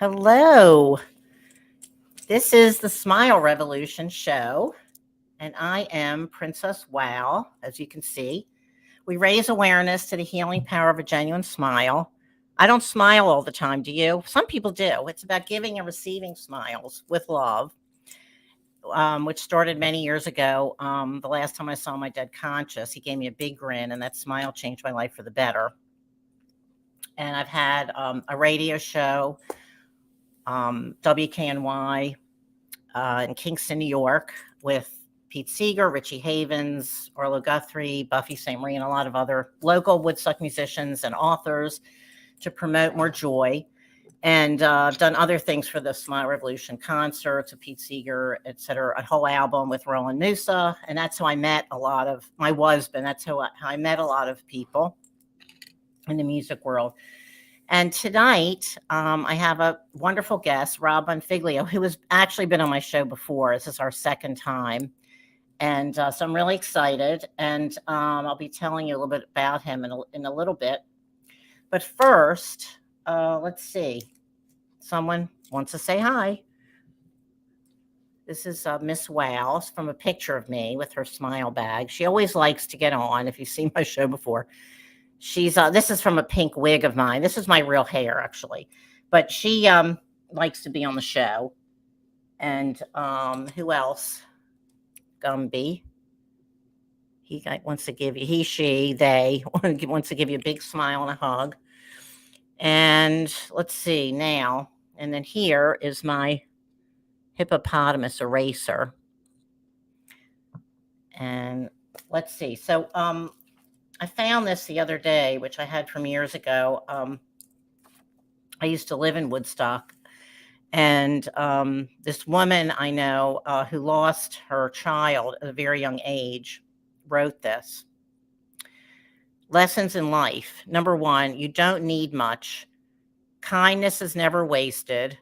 Hello. This is the Smile Revolution show, and I am Princess Wow, as you can see. We raise awareness to the healing power of a genuine smile. I don't smile all the time, do you? Some people do. It's about giving and receiving smiles with love, which started many years ago. The last time I saw my dead conscious, he gave me a big grin, and that smile changed my life for the better. And I've had a radio show, WKNY, in Kingston, New York, with Pete Seeger, Richie Havens, Arlo Guthrie, Buffy St. Marie, and a lot of other local Woodstock musicians and authors to promote more joy. And I've done other things for the Smile Revolution concerts of Pete Seeger, et cetera, a whole album with Roland Noosa. And that's how I met a lot of my husband. That's how I met a lot of people in the music world. And tonight, I have a wonderful guest, Rob Bonfiglio, who has actually been on my show before. This is our second time. And so I'm really excited. And I'll be telling you a little bit about him in a little bit. But first, let's see. Someone wants to say hi. This is Miss Wow from a picture of me with her smile bag. She always likes to get on, if you've seen my show before. She's this is from a pink wig of mine. This is my real hair, actually. But she likes to be on the show. And who else? Gumby. Wants to give you, they wants to give you a big smile and a hug. And let's see now. And then here is my hippopotamus eraser. And let's see. So I found this the other day, which I had from years ago. I used to live in Woodstock. And this woman I know who lost her child at a very young age wrote this. Lessons in life. Number one, you don't need much. Kindness is never wasted.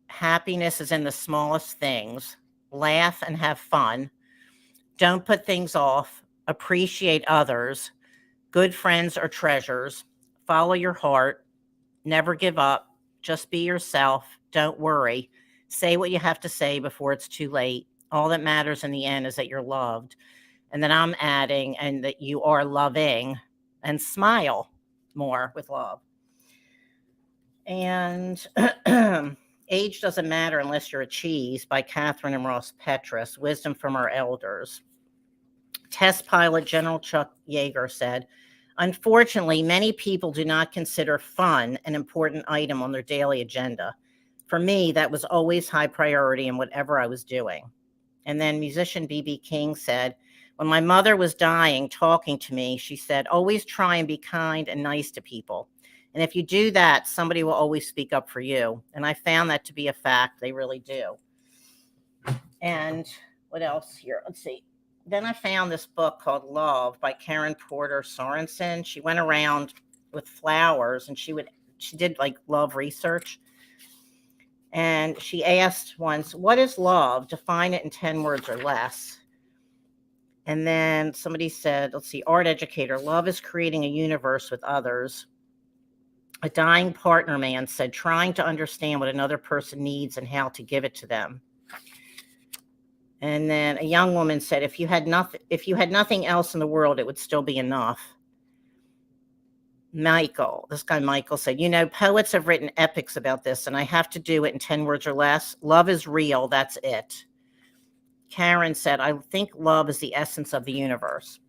Happiness is in the smallest things. Laugh and have fun. Don't put things off. Appreciate others. Good friends are treasures. Follow your heart. Never give up. Just be yourself. Don't worry. Say what you have to say before it's too late. All that matters in the end is that you're loved. And then I'm adding, and that you are loving, and smile more with love. And age doesn't matter unless you're a cheese, by Catherine and Ross Petras, Wisdom from Our Elders. Test pilot General Chuck Yeager said, unfortunately, many people do not consider fun an important item on their daily agenda. For me, that was always high priority in whatever I was doing. And then musician B.B. King said, when my mother was dying, talking to me, she said, always try and be kind and nice to people. And if you do that, somebody will always speak up for you. And I found that to be a fact. They really do. And what else here? Let's see. Then I found this book called Love by Karen Porter Sorensen. She went around with flowers and she did like love research. And she asked once, what is love? Define it in 10 words or less. And then somebody said, let's see, art educator, love is creating a universe with others. A dying partner man said, trying to understand what another person needs and how to give it to them. And then a young woman said, if you had nothing else in the world, it would still be enough. This guy Michael said, poets have written epics about this, and I have to do it in 10 words or less. Love is real. That's it. Karen said, I think love is the essence of the universe.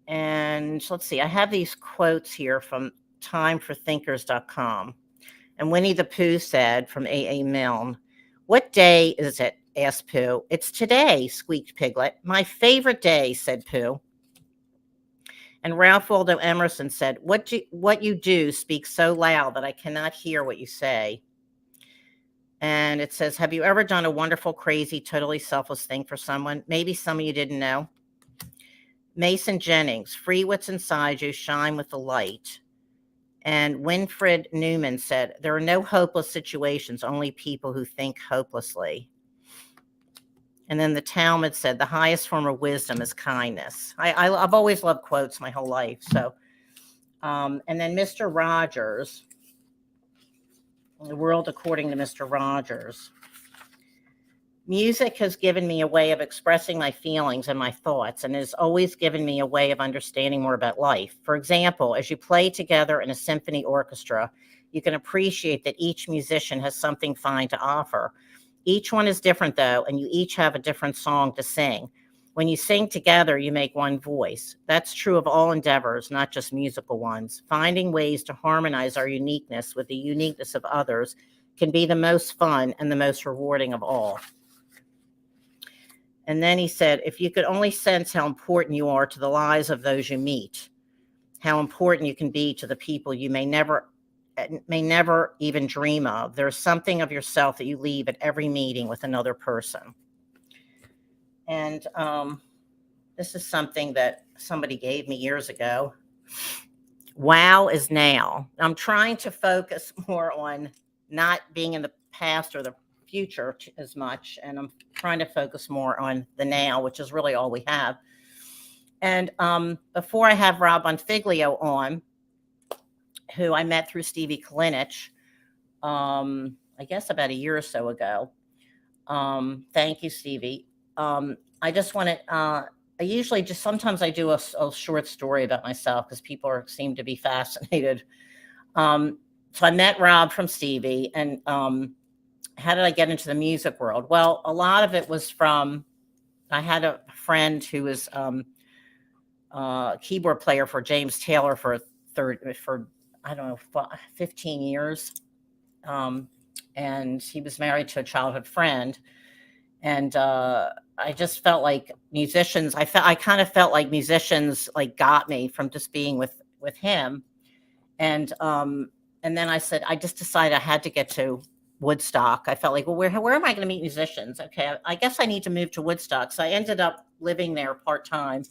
And let's see, I have these quotes here from timeforthinkers.com. And Winnie the Pooh said from A.A. Milne, what day is it? Asked Pooh. It's today, squeaked Piglet. My favorite day, said Pooh. And Ralph Waldo Emerson said, what you do speaks so loud that I cannot hear what you say. And it says, have you ever done a wonderful, crazy, totally selfless thing for someone? Maybe some of you didn't know. Mason Jennings, free what's inside you, shine with the light. And Winfred Newman said, there are no hopeless situations, only people who think hopelessly. And then the Talmud said, the highest form of wisdom is kindness. I've always loved quotes my whole life. So, and then Mr. Rogers The World According to Mr. Rogers. Music has given me a way of expressing my feelings and my thoughts, and has always given me a way of understanding more about life. For example, as you play together in a symphony orchestra, you can appreciate that each musician has something fine to offer. Each one is different, though, and you each have a different song to sing. When you sing together, you make one voice. That's true of all endeavors, not just musical ones. Finding ways to harmonize our uniqueness with the uniqueness of others can be the most fun and the most rewarding of all. And then he said, if you could only sense how important you are to the lives of those you meet, how important you can be to the people you may never even dream of. There's something of yourself that you leave at every meeting with another person. And this is something that somebody gave me years ago. Wow is now. I'm trying to focus more on not being in the past or the future as much, and I'm trying to focus more on the now, which is really all we have. And before I have Rob Bonfiglio on, who I met through Stevie Kalinich, I guess about a year or so ago. Thank you, Stevie. I just want to, I usually just, sometimes I do a short story about myself because people seem to be fascinated. So I met Rob from Stevie, and how did I get into the music world? Well, a lot of it was from, I had a friend who was a keyboard player for James Taylor for I don't know, 15 years. And he was married to a childhood friend. And I just felt like musicians, I kind of felt like musicians like got me from just being with him. And then I said, I just decided I had to get to Woodstock. I felt like, well, where am I going to meet musicians? Okay, I guess I need to move to Woodstock. So I ended up living there part-time.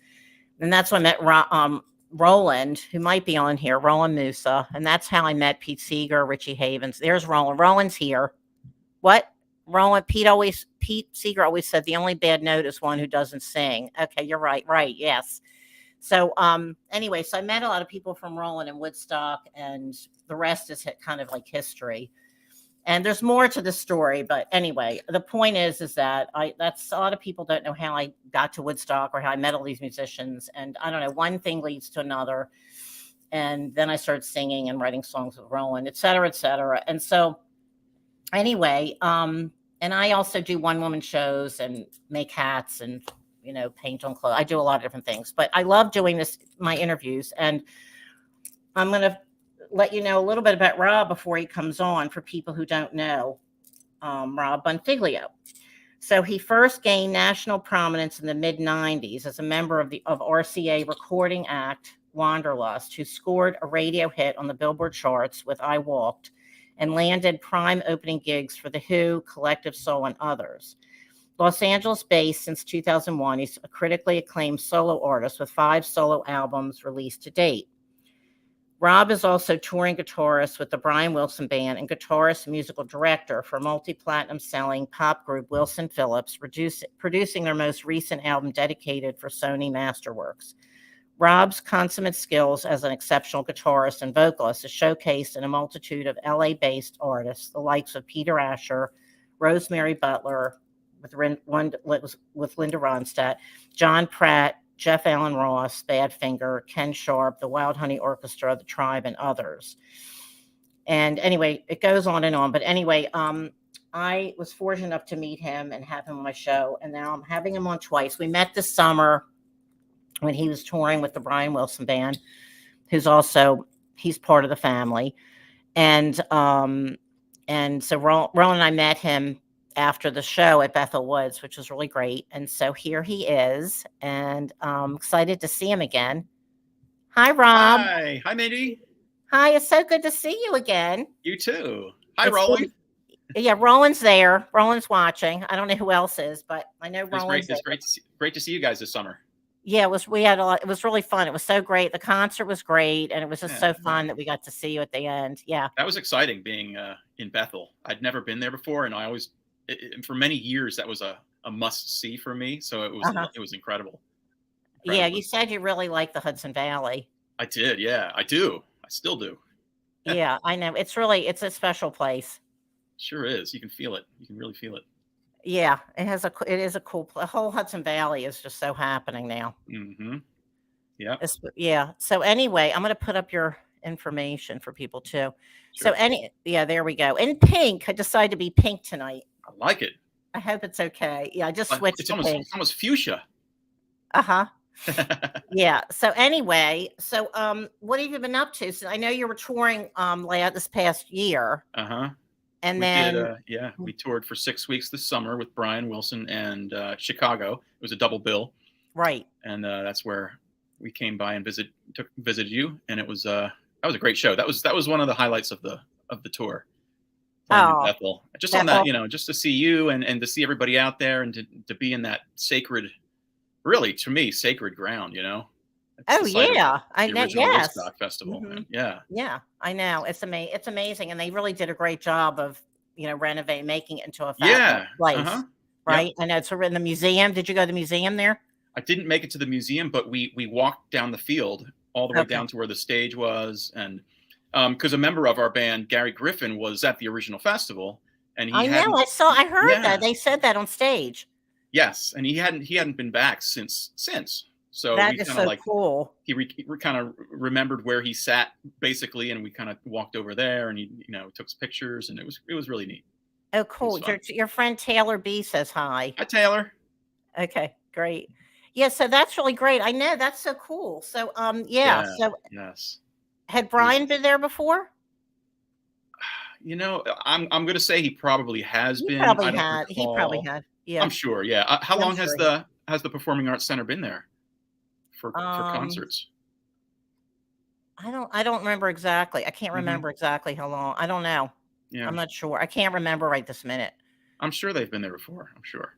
And that's when I met Roland, who might be on here, Roland Musa. And that's how I met Pete Seeger, Richie Havens. There's Roland. Roland's here. What? Roland, Pete Seeger always said the only bad note is one who doesn't sing. Okay, you're right. Right. Yes. So anyway, so I met a lot of people from Roland and Woodstock, and the rest is kind of like history. And there's more to the story, but anyway, the point is that that's a lot of people don't know how I got to Woodstock or how I met all these musicians. And I don't know, one thing leads to another. And then I started singing and writing songs with Roland, et cetera, et cetera. And so anyway, and I also do one-woman shows and make hats and, paint on clothes. I do a lot of different things, but I love doing my interviews. And I'm going to let you know a little bit about Rob before he comes on, for people who don't know Rob Bonfiglio. So he first gained national prominence in the mid-90s as a member of RCA recording act Wanderlust, who scored a radio hit on the Billboard charts with I Walked, and landed prime opening gigs for The Who, Collectivr Soul, and others. Los Angeles-based since 2001, he's a critically acclaimed solo artist with 5 solo albums released to date. Rob is also touring guitarist with the Brian Wilson Band and guitarist and musical director for multi-platinum selling pop group Wilson Phillips, producing their most recent album dedicated for Sony Masterworks. Rob's consummate skills as an exceptional guitarist and vocalist is showcased in a multitude of LA-based artists, the likes of Peter Asher, Rosemary Butler with Linda Ronstadt, John Pratt, Jeff Allen Ross, Badfinger, Ken Sharp, the Wild Honey Orchestra, the Tribe, and others. And anyway, it goes on and on. But anyway, I was fortunate enough to meet him and have him on my show. And now I'm having him on twice. We met this summer when he was touring with the Brian Wilson Band, he's part of the family. And so Roland and I met him after the show at Bethel Woods, which was really great. And so here he is, and I'm excited to see him again. Hi, Rob. Hi, Mindy. Hi, it's so good to see you again. You too. Hi, Roland. Yeah, Roland's there. Roland's watching. I don't know who else is, but I know Roland's there. It's great to see you guys this summer. Yeah, we had a lot. It was really fun. It was so great. The concert was great, and it was just so fun that we got to see you at the end. Yeah, that was exciting being in Bethel. I'd never been there before, and I always, for many years, that was a must see for me. So it was incredible. Yeah, you said you really liked the Hudson Valley. I did. Yeah, I do. I still do. Yeah, I know. It's a special place. Sure is. You can feel it. You can really feel it. Yeah, it is a cool the whole Hudson Valley is just so happening now. Mm-hmm. Yeah. Yeah. So anyway, I'm gonna put up your information for people too. So Sure. there we go. In pink, I decided to be pink tonight. I like it. I hope it's okay. Yeah, I just But switched to pink. it's almost fuchsia. Uh-huh. Yeah. So anyway, what have you been up to? So I know you were touring this past year. Uh-huh. And we toured for 6 weeks this summer with Brian Wilson and Chicago. It was a double bill. Right. And that's where we came by and visited you, and it was that was a great show. That was one of the highlights of the tour. Playing in Bethel. Just on that, just to see you and to see everybody out there and to be in that sacred, really to me, sacred ground, It's I know. original Yes. Woodstock Festival. Mhm. Yeah. Yeah, I know. It's amazing, and they really did a great job of renovating, making it into a fabulous place. Uh-huh. Right. Yep. I know it's in the museum. Did you go to the museum there? I didn't make it to the museum, but we walked down the field all the way down to where the stage was, and because a member of our band, Gary Griffin, was at the original festival, and I heard that they said that on stage. Yes, and he hadn't been back since. So that is so cool. He kind of remembered where he sat basically, and we kind of walked over there, and he took some pictures, and it was really neat. Oh, cool! Your friend Taylor B says hi. Hi, Taylor. Okay, great. Yeah, so that's really great. I know, that's so cool. So yeah. So yes. Had Brian been there before? I'm going to say he probably has been. He probably had. Yeah. I'm sure. Yeah. How long has the Performing Arts Center been there for concerts? I don't remember exactly. I can't remember exactly how long. I don't know. Yeah. I'm not sure. I can't remember right this minute. I'm sure they've been there before. I'm sure.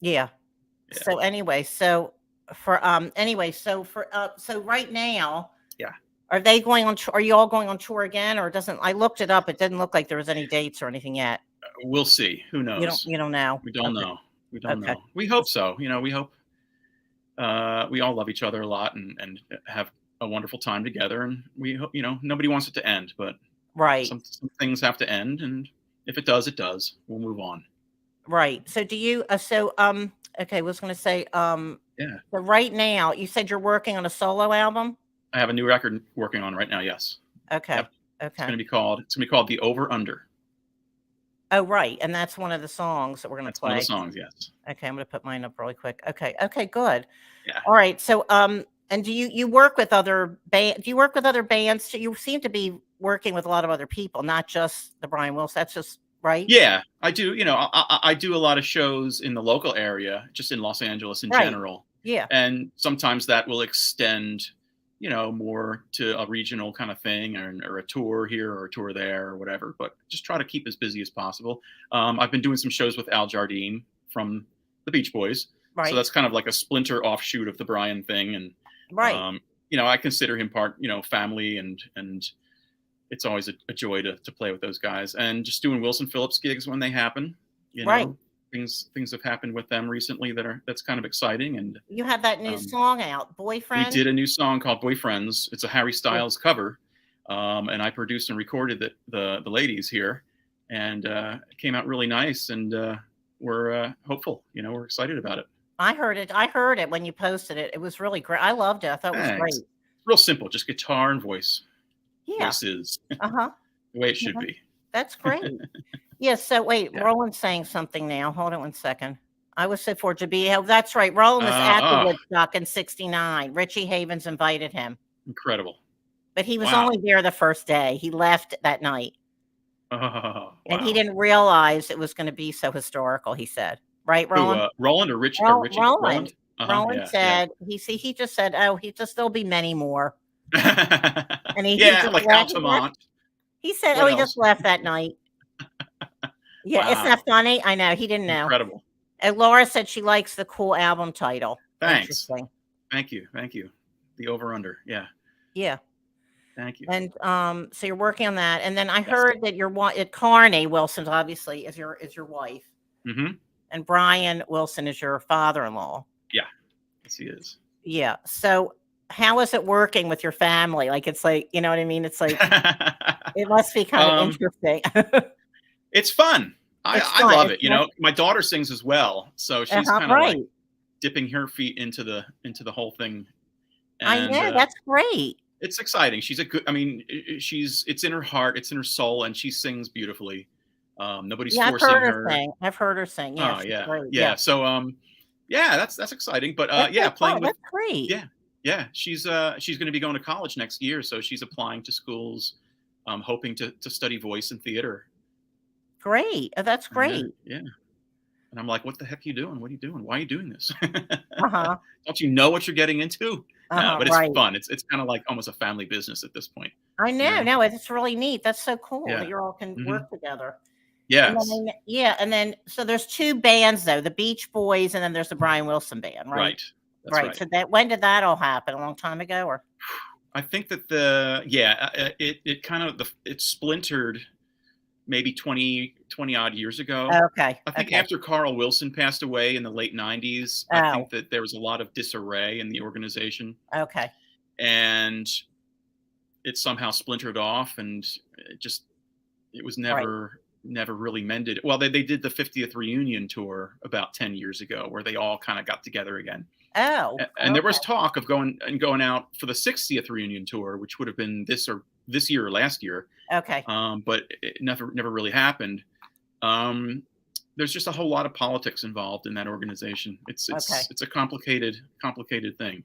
Yeah. So anyway, so right now, are they going on? Are you all going on tour again, or doesn't? I looked it up. It didn't look like there was any dates or anything yet. We'll see. Who knows? You don't know. We don't know. We don't know. We hope so. We hope we all love each other a lot and have a wonderful time together. And we hope nobody wants it to end, but some things have to end, and if it does, it does. We'll move on. Right. So do you? Okay, I was going to say, So right now, you said you're working on a solo album? I have a new record working on right now, yes. Okay. Yep. Okay. It's going to be called The Over Under. Oh, right. And that's one of the songs that we're going to play. One of the songs, yes. Okay, I'm going to put mine up really quick. Okay. Okay, good. Yeah. All right. So, and do you work with other bands? Do you work with other bands? You seem to be working with a lot of other people, not just the Brian Wilson. That's just right. Yeah, I do. I do a lot of shows in the local area, just in Los Angeles in general. Yeah. And sometimes that will extend, more to a regional kind of thing, or a tour here or a tour there or whatever, but just try to keep as busy as possible. I've been doing some shows with Al Jardine from the Beach Boys. Right. So that's kind of like a splinter offshoot of the Brian thing. And, I consider him part, family, and it's always a joy to play with those guys, and just doing Wilson Phillips gigs when they happen. Things have happened with them recently that's kind of exciting. And you have that new song out, Boyfriend. We did a new song called Boyfriends. It's a Harry Styles cover, and I produced and recorded the ladies here, and it came out really nice. And we're hopeful. We're excited about it. I heard it when you posted it. It was really great. I loved it. I thought it was great. Real simple, just guitar and voice. Yeah. Voices. The way it should be. That's great. Yes. So wait, Roland's saying something now. Hold on one second. I was so fortunate to be. That's right. Roland was at the Woodstock in '69. Richie Havens invited him. Incredible. But he was only there the first day. He left that night. And he didn't realize it was going to be so historical, he said. Right, Roland? Roland or Richie? Roland. Roland said, he just said, there'll be many more. And he like Altamont. He said, he just left that night. Yeah, Isn't that funny? I know. He didn't know. Incredible. And Laura said she likes the cool album title. Thanks. Thank you. The Over Under. Yeah. Yeah. Thank you. And so you're working on that. And then I heard that you're at Carney Wilson's obviously is your wife. Mm-hmm. And Brian Wilson is your father-in-law. Yeah. Yes, he is. Yeah. So how is it working with your family? Like, it's like, you know what I mean? It's like It must be kind of Um, interesting. it's fun. It's I fun. love It's it. You know, my daughter sings as well, so she's kind of like right. dipping her feet into the whole thing, I and know, that's great. it's exciting. She's a good. I mean, it's in her heart, it's in her soul, and she sings beautifully. Nobody's Yeah, I've forcing heard her her. sing. I've heard her sing. Yeah, Oh she's yeah, great. Yeah. yeah. So yeah, that's exciting. But That's yeah, so playing fun. with That's great. yeah, yeah. She's going to be going to college next year, so she's applying to schools, hoping to study voice and theater. Great. That's great. Yeah. And I'm like, what the heck are you doing? What are you doing? Why are you doing this? Uh-huh. Don't you know what you're getting into? No, but it's Right. fun. It's kind of like almost a family business at this point. I know. You know? No, it's really neat. That's so cool Yeah. that you all can Mhm. work together. Yes. And then so there's two bands though, the Beach Boys and then there's the Brian Wilson band, right? Right. That's right. So when did that all happen? A long time ago, or? I think that it kind of it splintered maybe 20 odd years ago. Okay. I think after Carl Wilson passed away in the late 90s, I think that there was a lot of disarray in the organization. Okay. And it somehow splintered off, and it was never really mended. Well, they did the 50th reunion tour about 10 years ago where they all kind of got together again. Oh. And there was talk of going out for the 60th reunion tour, which would have been this year or last year. Okay. But it never really happened. There's just a whole lot of politics involved in that organization. It's a complicated thing.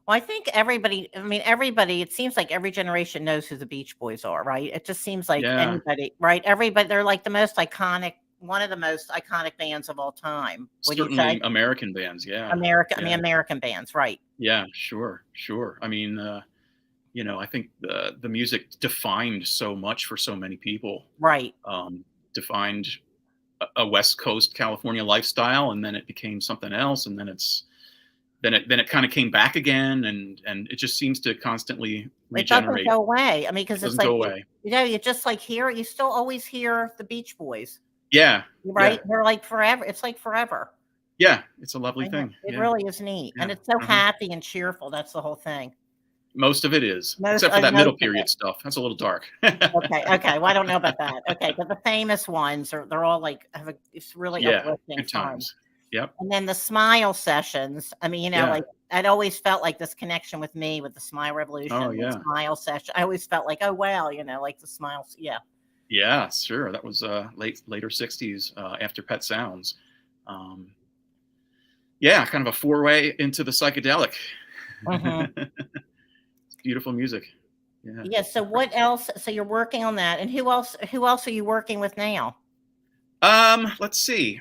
Well, I think everybody, it seems like every generation knows who the Beach Boys are, right? It just seems like anybody, right? Everybody, they're like one of the most iconic bands of all time. Would you say? Certainly American bands, yeah. American bands, right? Yeah, sure. I mean, I think the music defined so much for so many people. Right. Defined a West Coast California lifestyle, and then it became something else, and then it kind of came back again, and it just seems to constantly regenerate. It doesn't go away. I mean, because it's like, go away. You just like you still always hear the Beach Boys. Yeah. Right. Yeah. They're like forever. It's like forever. Yeah. It's a lovely thing. It really is neat. Yeah. And it's so happy and cheerful. That's the whole thing. Most of it is, except for that middle period stuff. That's a little dark. Okay. Well, I don't know about that. Okay. But the famous ones they're all like, it's really uplifting. Good times. Yep. And then the Smile sessions. I mean, like I'd always felt like this connection with me with the Smile Revolution. Oh, yeah. The Smile session. I always felt like, oh, wow, like the Smiles. Yeah. Yeah, sure. That was later 60s after Pet Sounds. Kind of a four-way into the psychedelic. It's beautiful music. Yeah. Yeah. So what else? So you're working on that, and who else are you working with now? Let's see.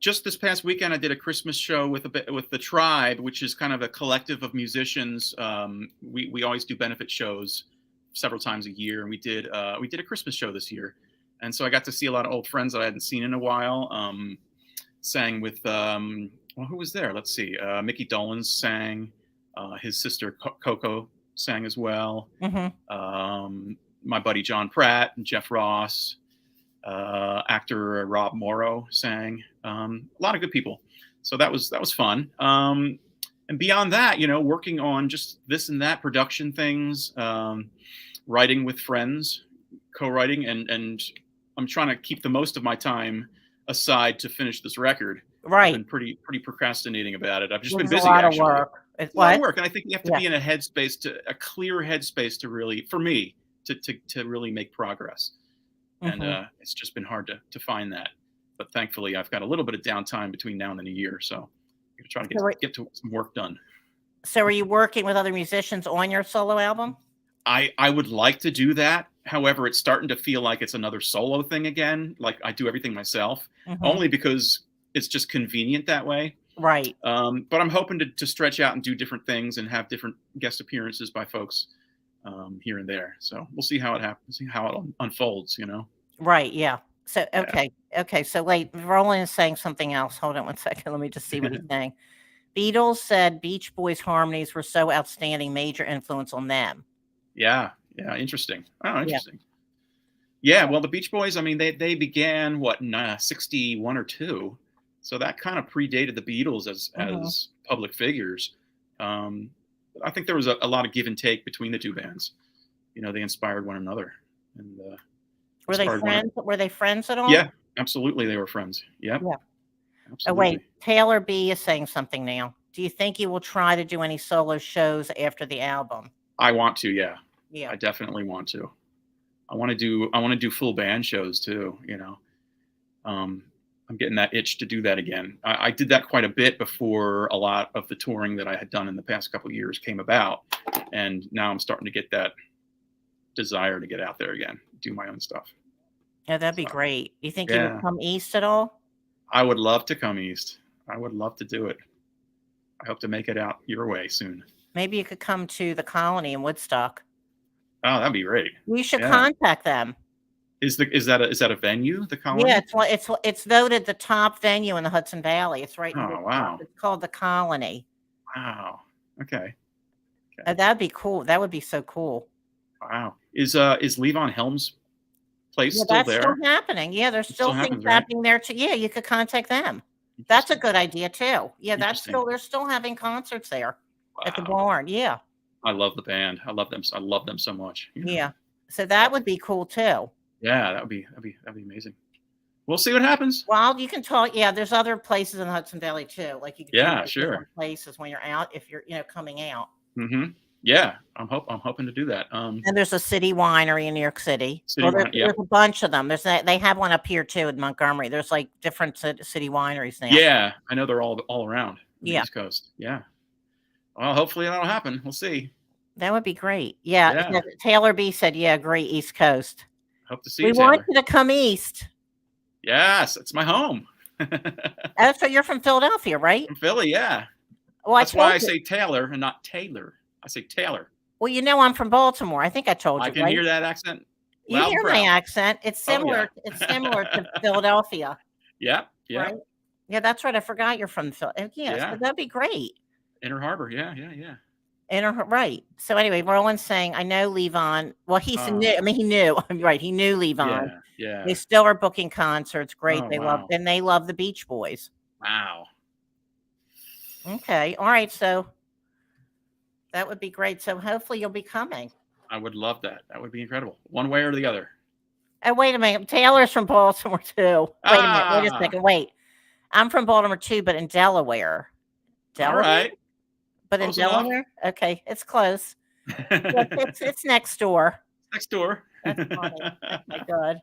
Just this past weekend, I did a Christmas show with the Tribe, which is kind of a collective of musicians. We always do benefit shows several times a year, and we did a Christmas show this year, and so I got to see a lot of old friends that I hadn't seen in a while. Sang with who was there? Let's see. Mickey Dolenz sang. His sister Coco sang as well. My buddy John Pratt and Jeff Ross. Actor Rob Morrow sang. A lot of good people. So that was fun. And beyond that, working on just this and that production things, writing with friends, co-writing, and I'm trying to keep the most of my time aside to finish this record. Right. I've been pretty procrastinating about it. I've just been busy. A lot actually. of work. It's a lot of work, and I think you have to be in a clear headspace to really, for me, to really make progress. And it's just been hard to find that. But thankfully, I've got a little bit of downtime between now and the new year, so I'm going to try to get to some work done. So are you working with other musicians on your solo album? I would like to do that. However, it's starting to feel like it's another solo thing again. Like I do everything myself, only because it's just convenient that way. Right. But I'm hoping to stretch out and do different things and have different guest appearances by folks here and there. So we'll see how it happens, see how it unfolds, Right. Yeah. So, okay. Yeah. Okay. So wait, Roland is saying something else. Hold on one second. Let me just see what he's saying. Beatles said Beach Boys harmonies were so outstanding, major influence on them. Yeah. Yeah. Interesting. Oh, interesting. Yeah. Well, the Beach Boys, I mean, they began 61 or 2. So that kind of predated the Beatles as public figures. I think there was a lot of give and take between the two bands. they inspired one another. And Were they inspired friends? Were they friends at all? Yeah, absolutely. They were friends. Yep. Yeah. Oh, Absolutely. wait. Taylor B is saying something now. Do you think you will try to do any solo shows after the album? I want to. Yeah. Yeah. I definitely want to. I want to do full band shows too. I'm getting that itch to do that again. I did that quite a bit before a lot of the touring that I had done in the past couple of years came about. And now I'm starting to get that desire to get out there again, do my own stuff. Yeah, that'd be great. You think you Yeah. would come east at all? I would love to come east. I would love to do it. I hope to make it out your way soon. Maybe you could come to the Colony in Woodstock. Oh, that'd be great. You should Yeah. contact them. Is that a venue, the Colony? Yeah, it's voted the top venue in the Hudson Valley. It's right in Oh, Woodstock. wow. It's called the Colony. Wow. Okay. That'd be cool. That would be so cool. Wow. Is Levon Helm's place Yeah, still that's there? still happening. Yeah, there's still still things happens, right? happening there too. Yeah, you could contact them. That's a good idea too. Yeah, Interesting. they're still having concerts there at the Wow. barn. Yeah. I love the band. I love them so much. Yeah. So that would be cool too. Yeah, that'd be amazing. We'll see what happens. Well, you can talk. Yeah, there's other places in the Hudson Valley too. Like you can Yeah, like sure. different places when you're out, if you're coming out. Mm-hmm. Yeah, I'm hoping to do that. And there's a city winery in New York City. City There's yeah. a bunch of them. They have one up here too in Montgomery. There's like different city wineries now. Yeah, I know they're all around the Yeah. East Coast. Yeah. Well, hopefully that'll happen. We'll see. That would be great. Yeah. Yeah. Taylor B said, yeah, great East Coast. Hope to see We you, want Taylor. you to come east. Yes, it's my home. That's what you're from Philadelphia, right? From Philly, yeah. Well, That's why I told you. say Taylor and not Taylor. I say Taylor. Well, I'm from Baltimore. I think I told you. I can right? hear that accent. You loud and hear my proud. accent. It's similar. It's similar to Philadelphia. Yeah, yeah. Right? Yeah, that's right. I forgot you're from Phil. Yeah, Yeah. so that'd be great. Inner Harbor. Yeah. Right. So anyway, Roland's saying, I know Levon. Well, he knew. Right. He knew Levon. Yeah. They still are booking concerts. Great. Oh, They wow. love the Beach Boys. Wow. Okay. All right. So that would be great. So hopefully you'll be coming. I would love that. That would be incredible. One way or the other. Oh, wait a minute. Taylor's from Baltimore too. Wait a minute. Wait a Ah. second. Wait. I'm from Baltimore too, but in Delaware. All right. But in Close enough. Delaware? Okay. It's close. It's next door. Next door. That's funny. Oh my God.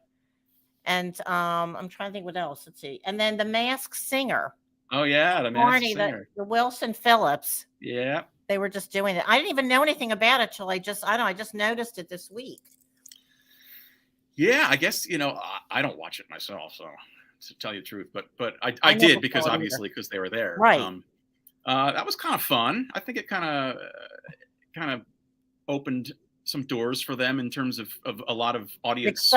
And I'm trying to think what else. Let's see. And then the Masked Singer. Oh yeah, the Masked Barney, Singer. the Wilson Phillips. Yeah. They were just doing it. I didn't even know anything about it till I just noticed it this week. Yeah, I guess I don't watch it myself, so to tell you the truth, but I I never did because saw it obviously because they were there. Right. That was kind of fun. I think it kind of opened some doors for them in terms of a lot of audience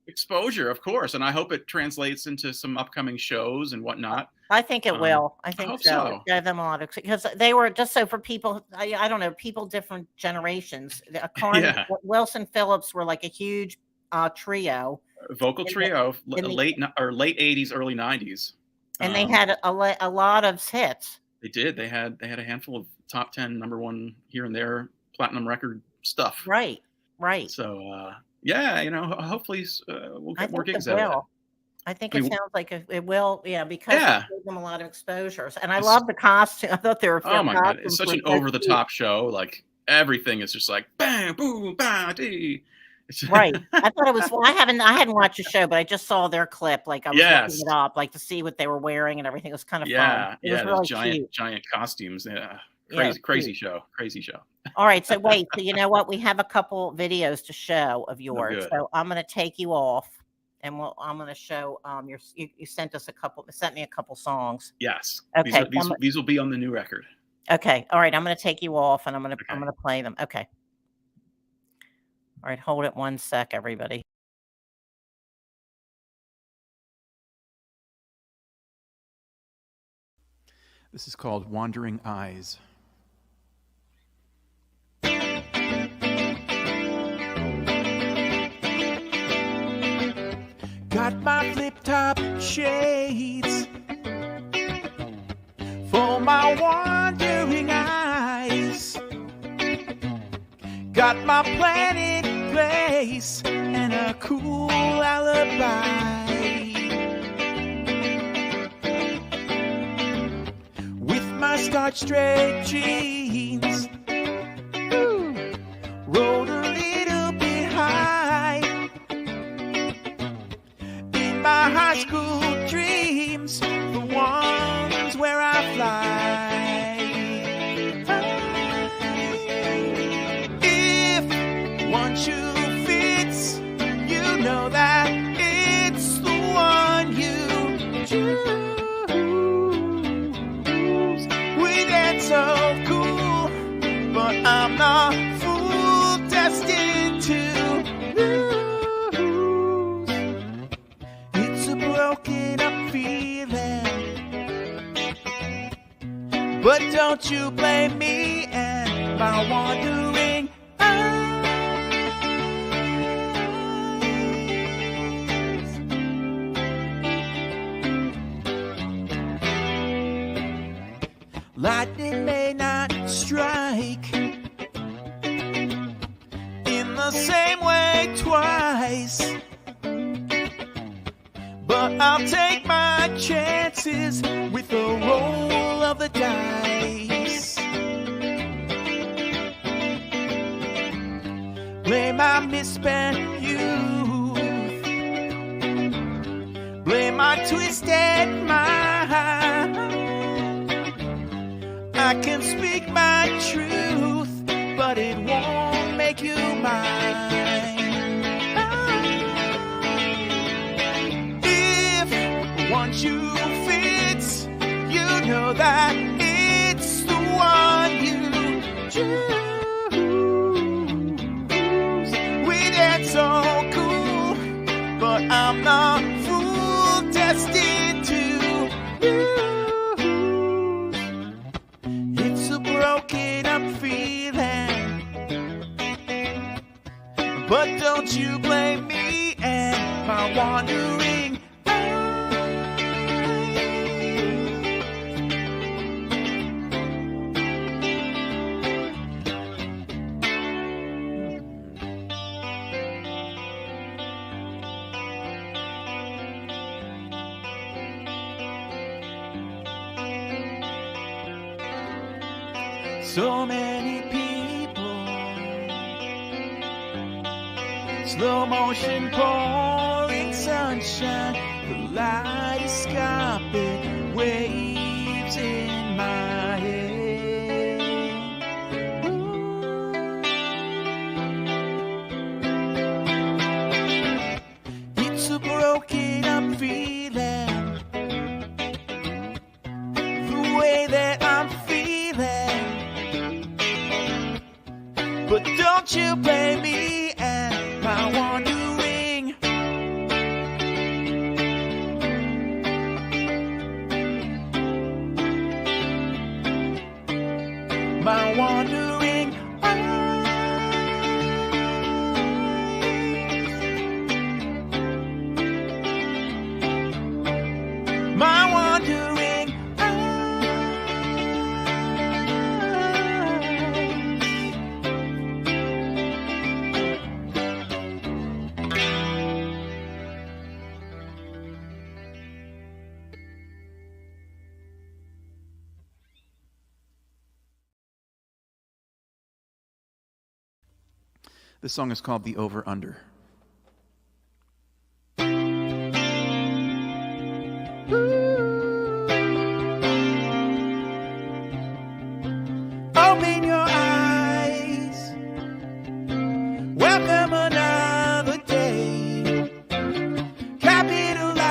Exposure. of course, and I hope it translates into some upcoming shows and whatnot. I think it will. I think hope so. so. Give them a lot of, because they were just so for people. I don't know, people different generations. Yeah. Wilson Phillips were like a huge trio, Vocal trio, in the- late 80s, early 90s, and they had a lot of hits. They did. They had a handful of top 10, number one here and there, platinum record stuff. Right. So yeah, hopefully we'll I get more think gigs it out of that. will. I think it sounds like it will. Yeah, because Yeah. it gave them a lot of exposures, and I It's- love the costume. I thought they were. Oh my God, it's such an over-the-top show. Like everything is just like bam, boom, bam, dee. Right. I thought it was. Well, I hadn't watched the show, but I just saw their clip. Like I was Yes. looking it up, like to see what they were wearing and everything. It was kind of Yeah, fun. It was those really cute. giant costumes. Yeah, Yeah, crazy cute. show, crazy show. All right. So wait. So you know what? We have a couple videos to show of yours. good. So I'm going to take you off, and I'm going to show you sent me a couple songs. Yes. Okay, These will be on the new record. Okay. All right. I'm going to take you off, and I'm going to Okay. play them. Okay. All right. Hold it 1 sec, everybody. This is called Wandering Eyes. Got my flip-top shades for my wandering eyes. Got got my plan in place and a cool alibi. With my starch-straight jeans, rolled a little bit high. In my high school dreams, the ones where I fly. If one shoe fits, you know that it's the one you choose. We dance so cool, but I'm not fool destined to lose. It's a broken up feeling, but don't you blame me and my wandering eyes. Lightning may not strike in the same way twice, but I'll take my chances with a roll of the dice. Blame my misspent youth, blame my twisted mind. I can speak my truth, but it won't make you mine. If one shoe fits, you know that it's the one you choose. We dance so cool, but I'm not fool destined to lose. It's a broken up feeling, but don't you blame me and my wandering eyes. So many people, slow motion pouring sunshine, kaleidoscopic waves in my head. Ooh. It's a broken up feeling, the way that I'm feeling. But don't you blame me and my wandering. My wandering eyes. My wandering This song is called The Over Under. Open your eyes, welcome another day. Capitalize,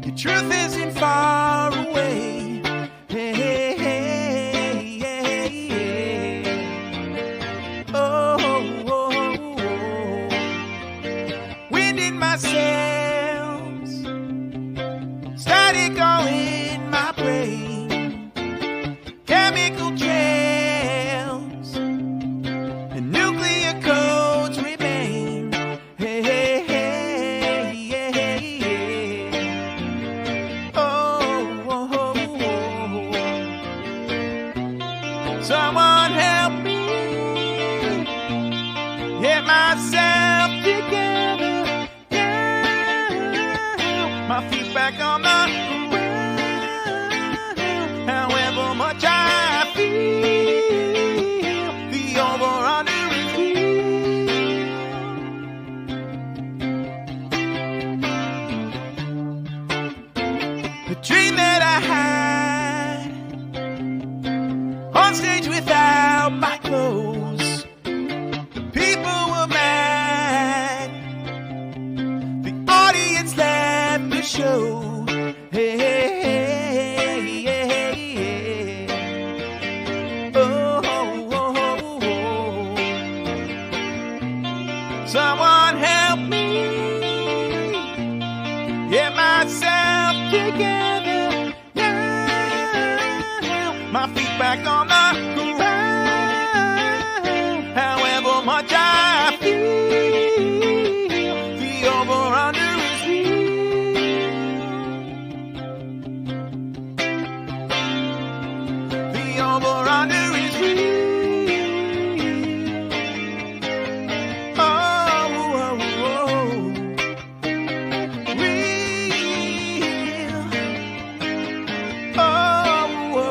your truth isn't far away. Hey, hey, hey, hey, hey. Oh, oh, oh, oh. Wind in my sails, started going my brain. Chemical trails and nuclear codes remain. Hey, hey, hey, hey, hey, hey. Oh, oh, oh, oh. Someone help me. back on the ground. However much I feel, the over-under is real. The dream that I had on stage without my clothes, the people were mad, the audience left the show. Hey, hey, hey, hey, hey. Oh, oh, oh, oh. Someone help me get myself together now. My feet back on the ground. However much I feel, the over-under is real. The over-under is real. Oh, oh, oh. Real. Oh, oh, oh.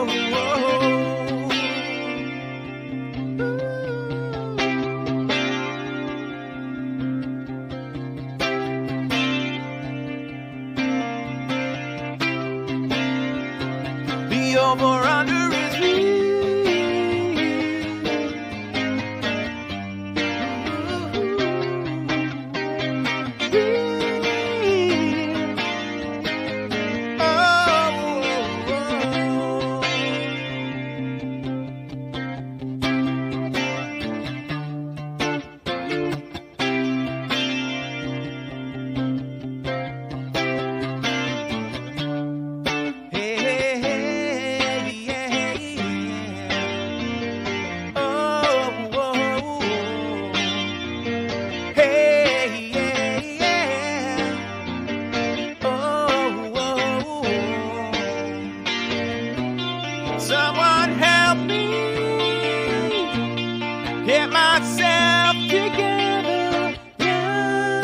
The over-under is real. Oh, hey, hey, hey, yeah, yeah. Oh, oh, oh. Hey, yeah, yeah. Oh, oh, oh. Someone help me get myself together now.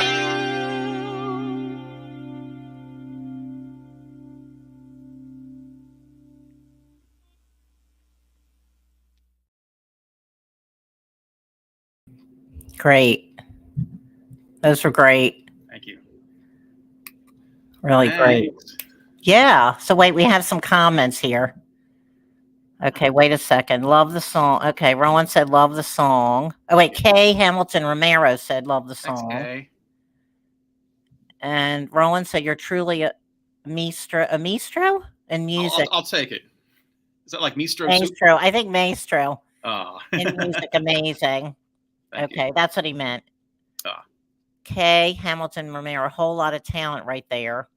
Great. Those were great. Thank you. Really great. Thanks. Yeah. So wait, we have some comments here. Okay, wait a second. Love the song. Okay, Rowan said love the song. Oh wait, Kay Hamilton Romero said love the Thanks, song. Kay. And Rowan said you're truly a maestro in music. I'll take it. Is that like Mistro soup? Maestro. I think maestro Oh. in music. Amazing. Thank you. Okay, that's what he meant. Ah. Kay Hamilton Romero, a whole lot of talent right there.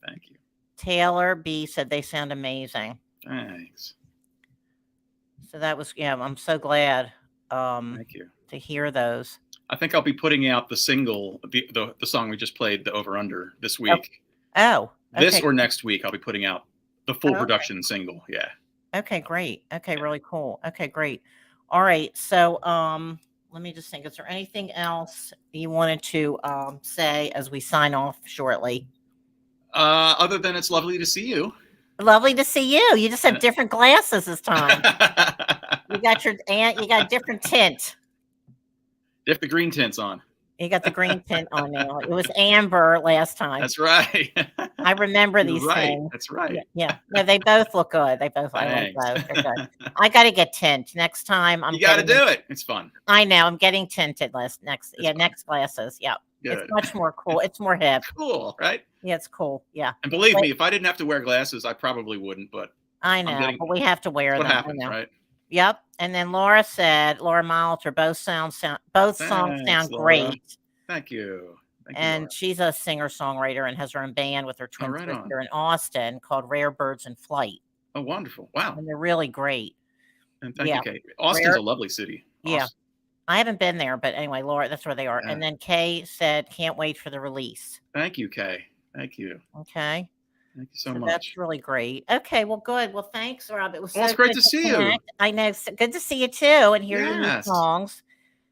Thank you. Taylor B said they sound amazing. Thanks. So that was, yeah, I'm so glad Thank you. to hear those. I think I'll be putting out the single, the song we just played, the Over Under, this week. Oh, okay. This or next week, I'll be putting out the full Okay. production single. Yeah. Okay, great. Okay, really cool. Okay, great. All right. So let me just think. Is there anything else you wanted to say as we sign off shortly? Other than it's lovely to see you. Lovely to see you. You just have different glasses this time. You got a different tint. Dip the green tints on. You got the green tint on now. It was amber last time. That's right. I remember You're these right. things. That's right. Yeah. No, they both look good. I like Thanks. both. They're good. I got to get tint next time. You got to do it. It's fun. I know. I'm getting tinted next. It's fun. Next glasses. Yeah. Good. It's much more cool. It's more hip. Cool, right? Yeah, it's cool. Yeah. And believe me, if I didn't have to wear glasses, I probably wouldn't. But I know. But we have to wear what them. happens, I know. right? Yep. And then Laura Molitor, both songs sound Thanks, Laura. great. Thank you. Thank you, And Laura. she's a singer-songwriter and has her own band with her twin right on. sister in Austin called Rare Birds in Flight. Oh, wonderful. Wow. And they're really great. And thank yeah. you, Kate. Austin's a lovely city. Yeah. I haven't been there, but anyway, Laura, that's where they are. Yeah. And then Kay said, can't wait for the release. Thank you, Kay. Thank you. Okay. Thank you so So much. that's really great. Okay, well, good. Well, thanks, Rob. It was Well, so it's great good to see you. connect. I know. It's good to see you too and hear your new Yes. songs.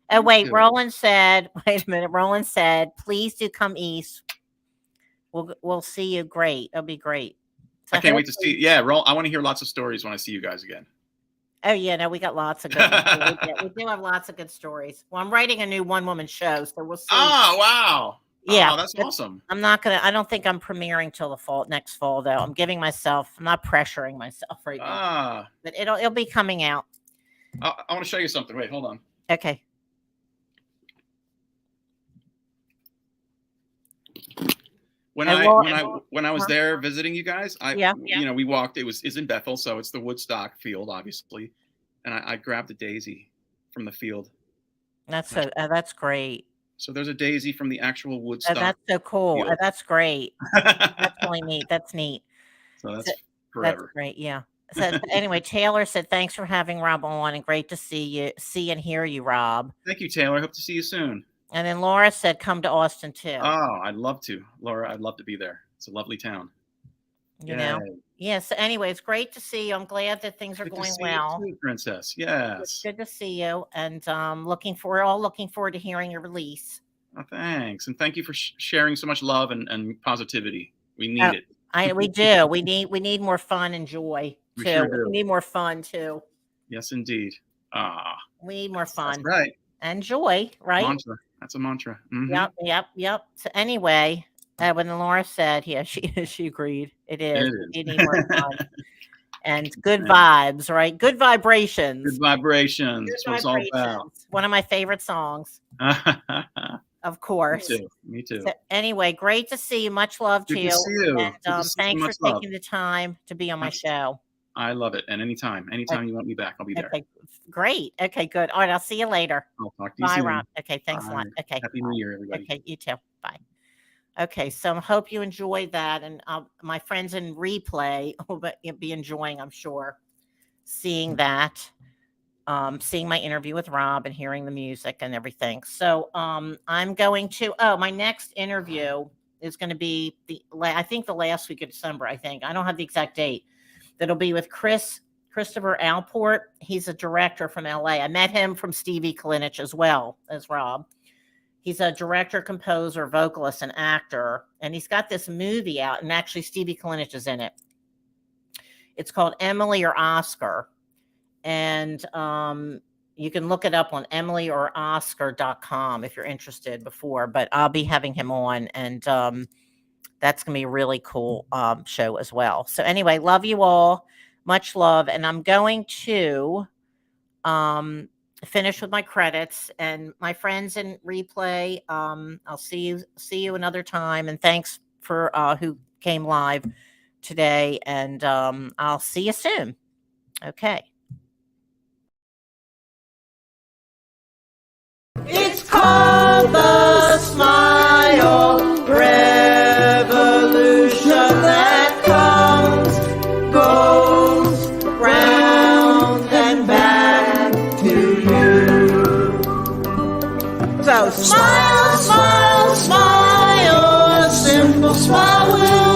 Oh, Thank wait. you. Roland said, wait a minute. Roland said, please do come east We'll see you. Great. It'll be great. So I can't wait to see. Yeah, I want to hear lots of stories when I see you guys again. Oh yeah, no, we got lots of good ones. We do have lots of good stories. Well, I'm writing a new one-woman show, so we'll see. Oh wow. Yeah, oh, that's awesome. I don't think I'm premiering till next fall though. I'm not pressuring myself right now. But it'll be coming out. I want to show you something. Wait, hold on. Okay. When I was there visiting you guys, we walked. It's in Bethel, so it's the Woodstock field, obviously, and I grabbed a daisy from the field. That's great. So there's a daisy from the actual Woodstock. That's so cool. That's great. That's really neat. That's neat. So that's forever. That's great. Yeah. So anyway, Taylor said, "Thanks for having Rob on, and great to see and hear you, Rob." Thank you, Taylor. Hope to see you soon. And then Laura said, "Come to Austin too." Oh, I'd love to, Laura. I'd love to be there. It's a lovely town. You know. Yeah. So anyway, it's great to see you. I'm glad that things are going well. You too, Princess. Yes. It's good to see you, and we're all looking forward to hearing your release. Oh, thanks, and thank you for sharing so much love and positivity. We need it. We do. We need more fun and joy too. Sure do. We need more fun too. Yes, indeed. We need more fun. That's right. And joy, right? Mantra. That's a mantra. Mm-hmm. Yep. So anyway, when Laura said, yeah, she agreed. It is. You need more fun. And good vibes, right? Good vibrations. Good vibrations. That's what it's all about. One of my favorite songs. Of course. Me too. So anyway, great to see you. Much love to you. See you. And thanks for taking the time to be on my show. I love it. And anytime you want me back, I'll be there. Okay, great. Okay, good. All right, I'll see you later. I'll talk to you Bye, soon. Rob. Okay, thanks a lot. Okay. Happy New Year, everybody. Okay, you too. Bye. Okay, so I hope you enjoyed that. And my friends in replay will be enjoying, I'm sure, seeing that, seeing my interview with Rob and hearing the music and everything. So I'm going to, my next interview is going to be I think the last week of December, I think. I don't have the exact date. That'll be with Christopher Alport. He's a director from LA. I met him from Stevie Klinich as well as Rob. He's a director, composer, vocalist, and actor. And he's got this movie out, and actually Stevie Klinich is in it. It's called Emily or Oscar. And you can look it up on emilyoroscar.com if you're interested before. But I'll be having him on, and that's going to be a really cool show as well. So anyway, love you all. Much love. And I'm going to finish with my credits and my friends in replay. I'll see you another time. And thanks for who came live today. And I'll see you soon. Okay. It's called the Smile Revolution that comes, goes round and back to you. So smile, smile, smile, a simple smile will